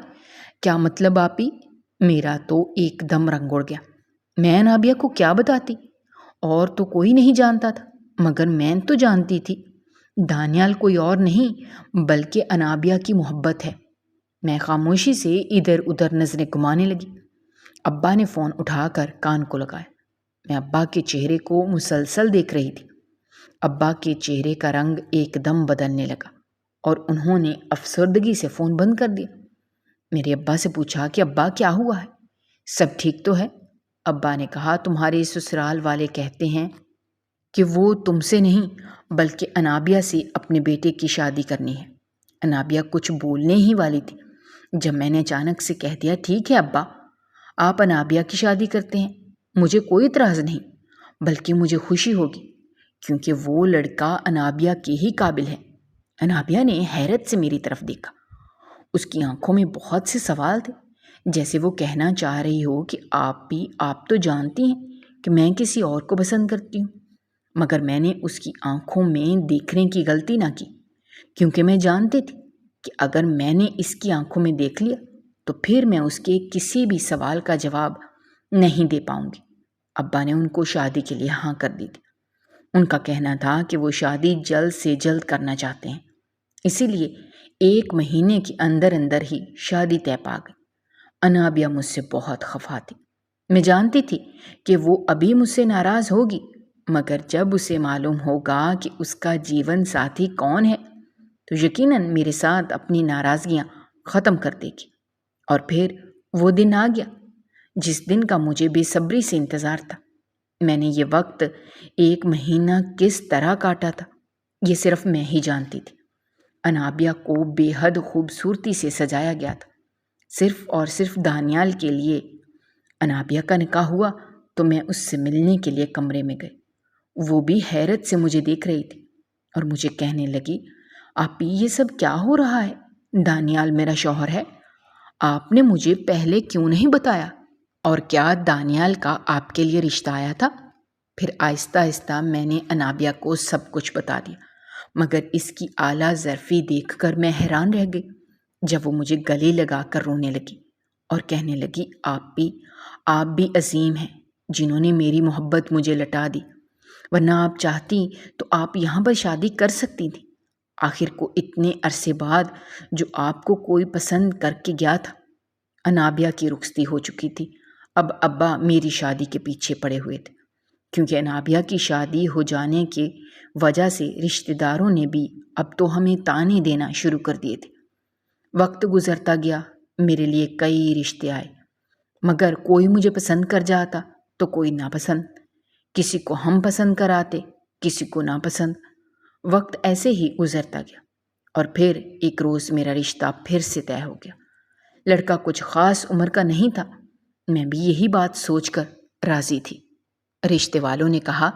کیا مطلب آپی؟ میرا تو ایک دم رنگ اڑ گیا۔ میں انابیہ کو کیا بتاتی؟ اور تو کوئی نہیں جانتا تھا، مگر میں تو جانتی تھی دانیال کوئی اور نہیں بلکہ انابیہ کی محبت ہے۔ میں خاموشی سے ادھر ادھر نظریں گھمانے لگی۔ ابا نے فون اٹھا کر کان کو لگایا۔ میں ابا کے چہرے کو مسلسل دیکھ رہی تھی۔ ابا کے چہرے کا رنگ ایک دم بدلنے لگا اور انہوں نے افسردگی سے فون بند کر دیا۔ میرے ابا سے پوچھا کہ ابا کیا ہوا ہے؟ سب ٹھیک تو ہے؟ ابا نے کہا، تمہارے سسرال والے کہتے ہیں کہ وہ تم سے نہیں بلکہ انابیہ سے اپنے بیٹے کی شادی کرنی ہے۔ انابیہ کچھ بولنے ہی والی تھی جب میں نے اچانک سے کہہ دیا، ٹھیک ہے ابا، آپ انابیہ کی شادی کرتے ہیں، مجھے کوئی اعتراض نہیں، بلکہ مجھے خوشی ہوگی کیونکہ وہ لڑکا انابیہ کے ہی قابل ہے۔ انابیہ نے حیرت سے میری طرف دیکھا۔ اس کی آنکھوں میں بہت سے سوال تھے، جیسے وہ کہنا چاہ رہی ہو کہ آپ تو جانتی ہیں کہ میں کسی اور کو پسند کرتی ہوں، مگر میں نے اس کی آنکھوں میں دیکھنے کی غلطی نہ کی، کیونکہ میں جانتی تھی کہ اگر میں نے اس کی آنکھوں میں دیکھ لیا تو پھر میں اس کے کسی بھی سوال کا جواب نہیں دے پاؤں گی۔ ابا نے ان کو شادی کے لیے ہاں کر دی تھی۔ ان کا کہنا تھا کہ وہ شادی جلد سے جلد کرنا چاہتے ہیں، اسی لیے 1 مہینے کے اندر ہی شادی طے پا گئی۔ انابیہ مجھ سے بہت خفا تھی۔ میں جانتی تھی کہ وہ ابھی مجھ سے ناراض ہوگی، مگر جب اسے معلوم ہوگا کہ اس کا جیون ساتھی کون ہے تو یقیناً میرے ساتھ اپنی ناراضگیاں ختم کر دے گی۔ اور پھر وہ دن آ گیا جس دن کا مجھے بے صبری سے انتظار تھا۔ میں نے یہ وقت 1 مہینہ کس طرح کاٹا تھا یہ صرف میں ہی جانتی تھی۔ انابیہ کو بے حد خوبصورتی سے سجایا گیا تھا، صرف اور صرف دانیال کے لیے۔ انابیہ کا نکاح ہوا تو میں اس سے ملنے کے لیے کمرے میں گئی۔ وہ بھی حیرت سے مجھے دیکھ رہی تھی اور مجھے کہنے لگی، آپی یہ سب کیا ہو رہا ہے؟ دانیال میرا شوہر ہے، آپ نے مجھے پہلے کیوں نہیں بتایا؟ اور کیا دانیال کا آپ کے لیے رشتہ آیا تھا؟ پھر آہستہ آہستہ میں نے انابیہ کو سب کچھ بتا دیا، مگر اس کی اعلیٰ ظرفی دیکھ کر میں حیران رہ گئی جب وہ مجھے گلے لگا کر رونے لگی اور کہنے لگی، آپ بھی عظیم ہیں جنہوں نے میری محبت مجھے لٹا دی، ورنہ آپ چاہتی تو آپ یہاں پر شادی کر سکتی تھی۔ آخر کو اتنے عرصے بعد جو آپ کو کوئی پسند کر کے گیا تھا۔ انابیہ کی رخصتی ہو چکی تھی۔ اب ابا میری شادی کے پیچھے پڑے ہوئے تھے، کیونکہ انابیہ کی شادی ہو جانے کی وجہ سے رشتہ داروں نے بھی اب تو ہمیں تانے دینا شروع کر دیے تھے۔ وقت گزرتا گیا، میرے لیے کئی رشتے آئے، مگر کوئی مجھے پسند کر جاتا تو کوئی ناپسند، کسی کو ہم پسند کراتے، کسی کو ناپسند۔ وقت ایسے ہی گزرتا گیا اور پھر ایک روز میرا رشتہ پھر سے طے ہو گیا۔ لڑکا کچھ خاص عمر کا نہیں تھا، میں بھی یہی بات سوچ کر راضی تھی۔ رشتے والوں نے کہا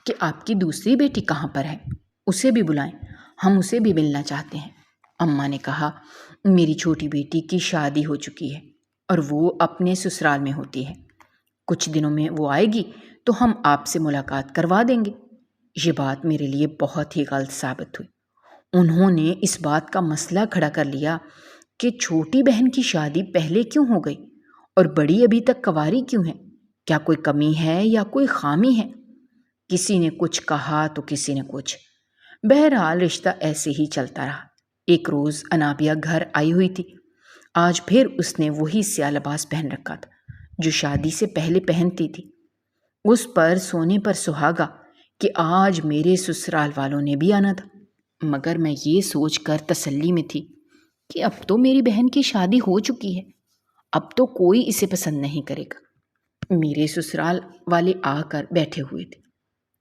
کہ آپ کی دوسری بیٹی کہاں پر ہے؟ اسے بھی بلائیں، ہم اسے بھی ملنا چاہتے ہیں۔ اماں نے کہا، میری چھوٹی بیٹی کی شادی ہو چکی ہے اور وہ اپنے سسرال میں ہوتی ہے، کچھ دنوں میں وہ آئے گی تو ہم آپ سے ملاقات کروا دیں گے۔ یہ بات میرے لیے بہت ہی غلط ثابت ہوئی۔ انہوں نے اس بات کا مسئلہ کھڑا کر لیا کہ چھوٹی بہن کی شادی پہلے کیوں ہو گئی اور بڑی ابھی تک کنواری کیوں ہے؟ کیا کوئی کمی ہے یا کوئی خامی ہے؟ کسی نے کچھ کہا تو کسی نے کچھ۔ بہرحال رشتہ ایسے ہی چلتا رہا۔ ایک روز انابیہ گھر آئی ہوئی تھی۔ آج پھر اس نے وہی سیاہ لباس پہن رکھا تھا جو شادی سے پہلے پہنتی تھی۔ اس پر سونے پر سہاگا کہ آج میرے سسرال والوں نے بھی آنا تھا، مگر میں یہ سوچ کر تسلی میں تھی کہ اب تو میری بہن کی شادی ہو چکی ہے، اب تو کوئی اسے پسند نہیں کرے گا۔ میرے سسرال والے آ کر بیٹھے ہوئے تھے۔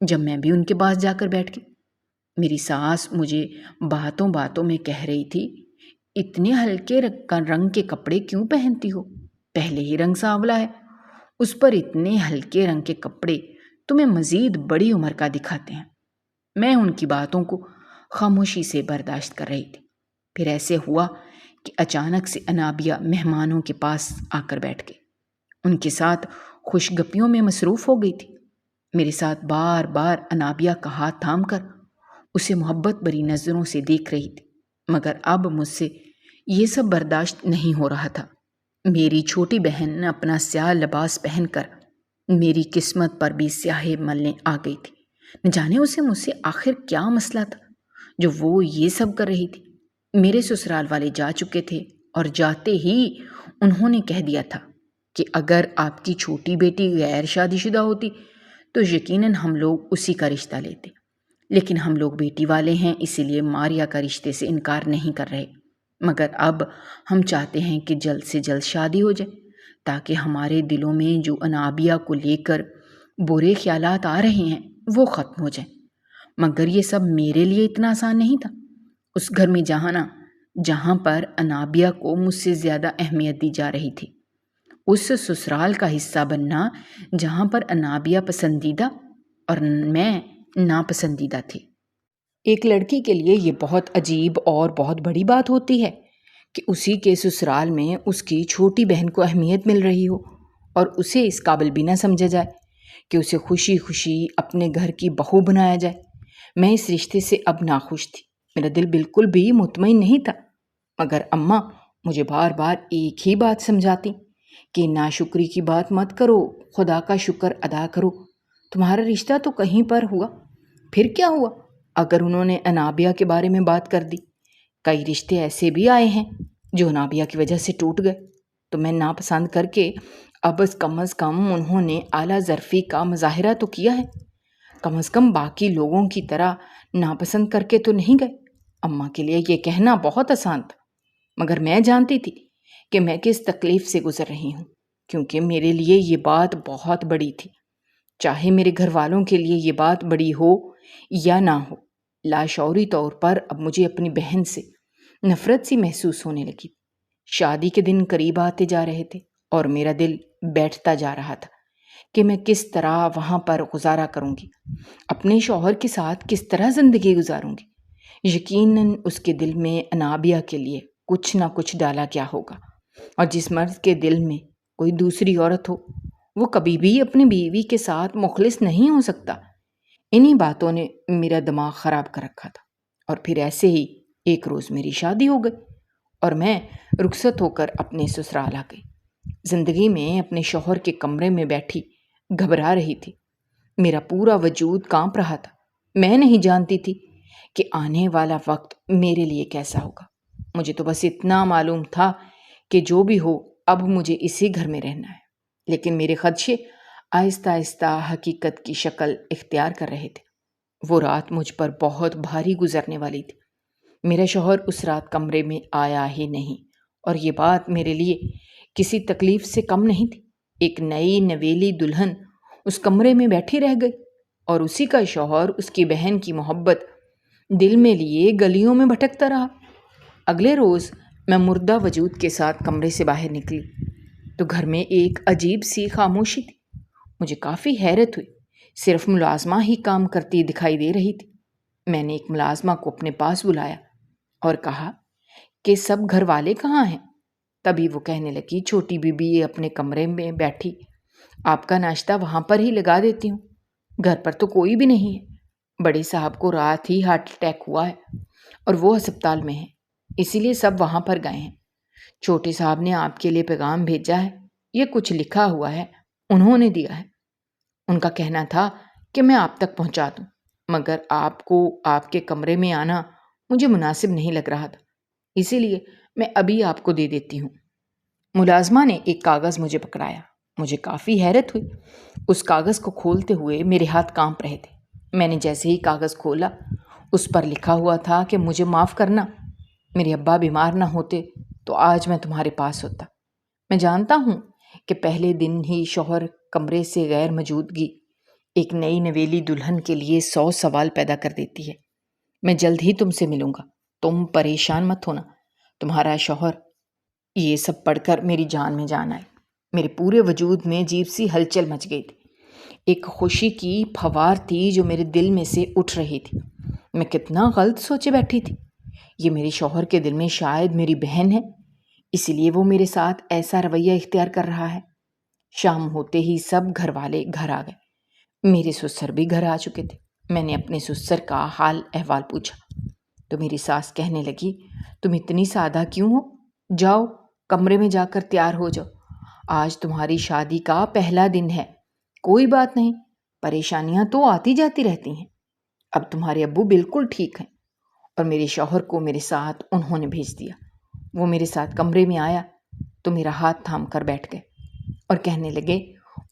جب میں بھی ان کے پاس جا کر بیٹھ گئی، میری ساس مجھے باتوں باتوں میں کہہ رہی تھی، اتنے ہلکے رنگ کے کپڑے کیوں پہنتی ہو؟ پہلے ہی رنگ سانولا ہے، اس پر اتنے ہلکے رنگ کے کپڑے تمہیں مزید بڑی عمر کا دکھاتے ہیں۔ میں ان کی باتوں کو خاموشی سے برداشت کر رہی تھی۔ پھر ایسے ہوا کہ اچانک سے انابیہ مہمانوں کے پاس آ کر بیٹھ گئی، ان کے ساتھ خوش گپیوں میں مصروف ہو گئی تھی۔ میرے ساتھ بار بار انابیہ کا ہاتھ تھام کر اسے محبت بھری نظروں سے دیکھ رہی تھی، مگر اب مجھ سے یہ سب برداشت نہیں ہو رہا تھا۔ میری چھوٹی بہن اپنا سیاہ لباس پہن کر میری قسمت پر بھی سیاہی ملنے آ گئی تھی۔ نہ جانے اسے مجھ سے آخر کیا مسئلہ تھا جو وہ یہ سب کر رہی تھی۔ میرے سسرال والے جا چکے تھے اور جاتے ہی انہوں نے کہہ دیا تھا کہ اگر آپ کی چھوٹی بیٹی غیر شادی شدہ ہوتی تو یقیناً ہم لوگ اسی کا رشتہ لیتے، لیکن ہم لوگ بیٹی والے ہیں، اسی لیے ماریا کا رشتے سے انکار نہیں کر رہے، مگر اب ہم چاہتے ہیں کہ جلد سے جلد شادی ہو جائے تاکہ ہمارے دلوں میں جو انابیہ کو لے کر برے خیالات آ رہے ہیں وہ ختم ہو جائیں۔ مگر یہ سب میرے لیے اتنا آسان نہیں تھا۔ اس گھر میں جہاں پر انابیہ کو مجھ سے زیادہ اہمیت دی جا رہی تھی، اس سسرال کا حصہ بننا جہاں پر انابیہ پسندیدہ اور میں ناپسندیدہ تھی۔ ایک لڑکی کے لیے یہ بہت عجیب اور بہت بڑی بات ہوتی ہے کہ اسی کے سسرال میں اس کی چھوٹی بہن کو اہمیت مل رہی ہو اور اسے اس قابل بھی نہ سمجھا جائے کہ اسے خوشی خوشی اپنے گھر کی بہو بنایا جائے۔ میں اس رشتے سے اب ناخوش تھی، میرا دل بالکل بھی مطمئن نہیں تھا، مگر اماں مجھے بار بار ایک ہی بات سمجھاتی کہ ناشکری کی بات مت کرو، خدا کا شکر ادا کرو، تمہارا رشتہ تو کہیں پر ہوا۔ پھر کیا ہوا اگر انہوں نے انابیہ کے بارے میں بات کر دی؟ کئی رشتے ایسے بھی آئے ہیں جو انابیہ کی وجہ سے ٹوٹ گئے، تو میں ناپسند کر کے اب کم از کم انہوں نے اعلیٰ ظرفی کا مظاہرہ تو کیا ہے، کم از کم باقی لوگوں کی طرح ناپسند کر کے تو نہیں گئے۔ اماں کے لیے یہ کہنا بہت آسان تھا، مگر میں جانتی تھی کہ میں کس تکلیف سے گزر رہی ہوں، کیونکہ میرے لیے یہ بات بہت بڑی تھی، چاہے میرے گھر والوں کے لیے یہ بات بڑی ہو یا نہ ہو۔ لاشعوری طور پر اب مجھے اپنی بہن سے نفرت سی محسوس ہونے لگی۔ شادی کے دن قریب آتے جا رہے تھے اور میرا دل بیٹھتا جا رہا تھا کہ میں کس طرح وہاں پر گزارا کروں گی، اپنے شوہر کے ساتھ کس طرح زندگی گزاروں گی۔ یقیناً اس کے دل میں انابیہ کے لیے کچھ نہ کچھ ڈالا گیا ہوگا، اور جس مرد کے دل میں کوئی دوسری عورت ہو وہ کبھی بھی اپنی بیوی کے ساتھ مخلص نہیں ہو سکتا۔ انہی باتوں نے میرا دماغ خراب کر رکھا تھا، اور پھر ایسے ہی ایک روز میری شادی ہو گئی اور میں رخصت ہو کر اپنے سسرال آ گئی۔ زندگی میں اپنے شوہر کے کمرے میں بیٹھی گھبرا رہی تھی، میرا پورا وجود کانپ رہا تھا۔ میں نہیں جانتی تھی کہ آنے والا وقت میرے لیے کیسا ہوگا، مجھے تو بس اتنا معلوم تھا کہ جو بھی ہو اب مجھے اسی گھر میں رہنا ہے۔ لیکن میرے خدشے آہستہ آہستہ حقیقت کی شکل اختیار کر رہے تھے۔ وہ رات مجھ پر بہت بھاری گزرنے والی تھی۔ میرا شوہر اس رات کمرے میں آیا ہی نہیں، اور یہ بات میرے لیے کسی تکلیف سے کم نہیں تھی۔ ایک نئی نویلی دلہن اس کمرے میں بیٹھی رہ گئی، اور اسی کا شوہر اس کی بہن کی محبت دل میں لیے گلیوں میں بھٹکتا رہا۔ اگلے روز میں مردہ وجود کے ساتھ کمرے سے باہر نکلی تو گھر میں ایک عجیب سی خاموشی تھی۔ مجھے کافی حیرت ہوئی، صرف ملازمہ ہی کام کرتی دکھائی دے رہی تھی۔ میں نے ایک ملازمہ کو اپنے پاس بلایا اور کہا کہ سب گھر والے کہاں ہیں؟ تبھی وہ کہنے لگی، چھوٹی بی بی اپنے کمرے میں بیٹھی، آپ کا ناشتہ وہاں پر ہی لگا دیتی ہوں، گھر پر تو کوئی بھی نہیں ہے۔ بڑے صاحب کو رات ہی ہارٹ اٹیک ہوا ہے اور وہ ہسپتال میں ہیں، اسی لیے سب وہاں پر گئے ہیں۔ چھوٹے صاحب نے آپ کے لیے پیغام بھیجا ہے، یہ کچھ لکھا ہوا ہے، انہوں نے دیا ہے۔ ان کا کہنا تھا کہ میں آپ تک پہنچا دوں، مگر آپ کو آپ کے کمرے میں آنا مجھے مناسب نہیں لگ رہا تھا، اسی لیے میں ابھی آپ کو دے دیتی ہوں۔ ملازمہ نے ایک کاغذ مجھے پکڑایا، مجھے کافی حیرت ہوئی۔ اس کاغذ کو کھولتے ہوئے میرے ہاتھ کانپ رہے تھے۔ میں نے جیسے ہی کاغذ کھولا، اس پر لکھا ہوا تھا کہ مجھے معاف کرنا، میرے ابا بیمار نہ ہوتے تو آج میں تمہارے پاس ہوتا۔ میں جانتا ہوں کہ پہلے دن ہی شوہر کمرے سے غیر موجودگی ایک نئی نویلی دلہن کے لیے 100 سوال پیدا کر دیتی ہے۔ میں جلد ہی تم سے ملوں گا، تم پریشان مت ہونا، تمہارا شوہر۔ یہ سب پڑھ کر میری جان میں جان آئی، میرے پورے وجود میں عجیب سی ہلچل مچ گئی تھی۔ ایک خوشی کی پھوار تھی جو میرے دل میں سے اٹھ رہی تھی۔ میں کتنا غلط سوچے بیٹھی تھی، یہ میرے شوہر کے دل میں شاید میری بہن ہے، اسی لیے وہ میرے ساتھ ایسا رویہ اختیار کر رہا ہے۔ شام ہوتے ہی سب گھر والے گھر آ گئے، میرے سسر بھی گھر آ چکے تھے۔ میں نے اپنے سسر کا حال احوال پوچھا تو میری ساس کہنے لگی، تم اتنی سادہ کیوں ہو؟ جاؤ کمرے میں جا کر تیار ہو جاؤ، آج تمہاری شادی کا پہلا دن ہے، کوئی بات نہیں، پریشانیاں تو آتی جاتی رہتی ہیں، اب تمہارے ابو بالکل ٹھیک ہیں۔ اور میرے شوہر کو میرے ساتھ انہوں نے بھیج دیا۔ وہ میرے ساتھ کمرے میں آیا تو میرا ہاتھ تھام کر بیٹھ گئے اور کہنے لگے،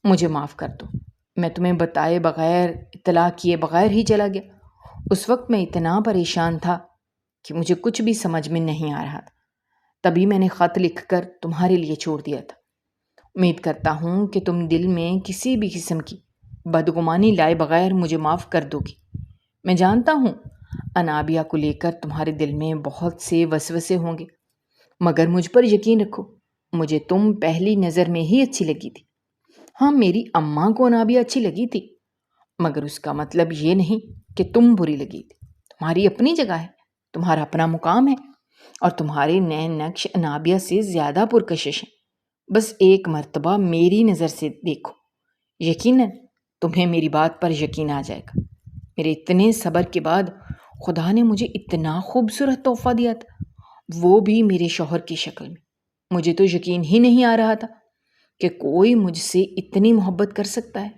مجھے معاف کر دو، میں تمہیں بتائے بغیر، اطلاع کیے بغیر ہی چلا گیا۔ اس وقت میں اتنا پریشان تھا کہ مجھے کچھ بھی سمجھ میں نہیں آ رہا تھا، تبھی میں نے خط لکھ کر تمہارے لیے چھوڑ دیا تھا۔ امید کرتا ہوں کہ تم دل میں کسی بھی قسم کی بدگمانی لائے بغیر مجھے معاف کر دو گی۔ میں جانتا ہوں انابیہ کو لے کر تمہارے دل میں بہت سے وسوسے ہوں گے، مگر مجھ پر یقین رکھو، مجھے تم پہلی نظر میں ہی اچھی لگی تھی۔ ہاں، میری اماں کو انابیہ اچھی لگی تھی، مگر اس کا مطلب یہ نہیں کہ تم بری لگی تھی۔ تمہاری اپنی جگہ ہے، تمہارا اپنا مقام ہے، اور تمہارے نئے نقش انابیہ سے زیادہ پرکشش ہیں۔ بس ایک مرتبہ میری نظر سے دیکھو، یقیناً تمہیں میری بات پر یقین آ جائے گا۔ میرے اتنے صبر کے بعد خدا نے مجھے اتنا خوبصورت تحفہ دیا تھا، وہ بھی میرے شوہر کی شکل میں۔ مجھے تو یقین ہی نہیں آ رہا تھا کہ کوئی مجھ سے اتنی محبت کر سکتا ہے۔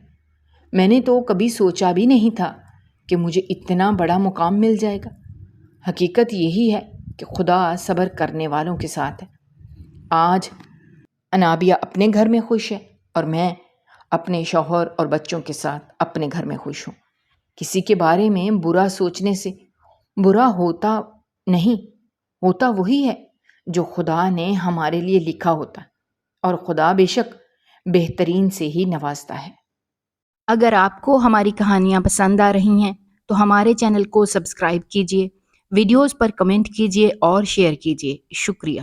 میں نے تو کبھی سوچا بھی نہیں تھا کہ مجھے اتنا بڑا مقام مل جائے گا۔ حقیقت یہی ہے کہ خدا صبر کرنے والوں کے ساتھ ہے۔ آج انابیہ اپنے گھر میں خوش ہے اور میں اپنے شوہر اور بچوں کے ساتھ اپنے گھر میں خوش ہوں۔ کسی کے بارے میں برا سوچنے سے برا ہوتا نہیں، ہوتا وہی ہے جو خدا نے ہمارے لیے لکھا ہوتا ہے، اور خدا بے شک بہترین سے ہی نوازتا ہے۔ اگر آپ کو ہماری کہانیاں پسند آ رہی ہیں تو ہمارے چینل کو سبسکرائب کیجیے، ویڈیوز پر کمنٹ کیجیے اور شیئر کیجیے۔ شکریہ۔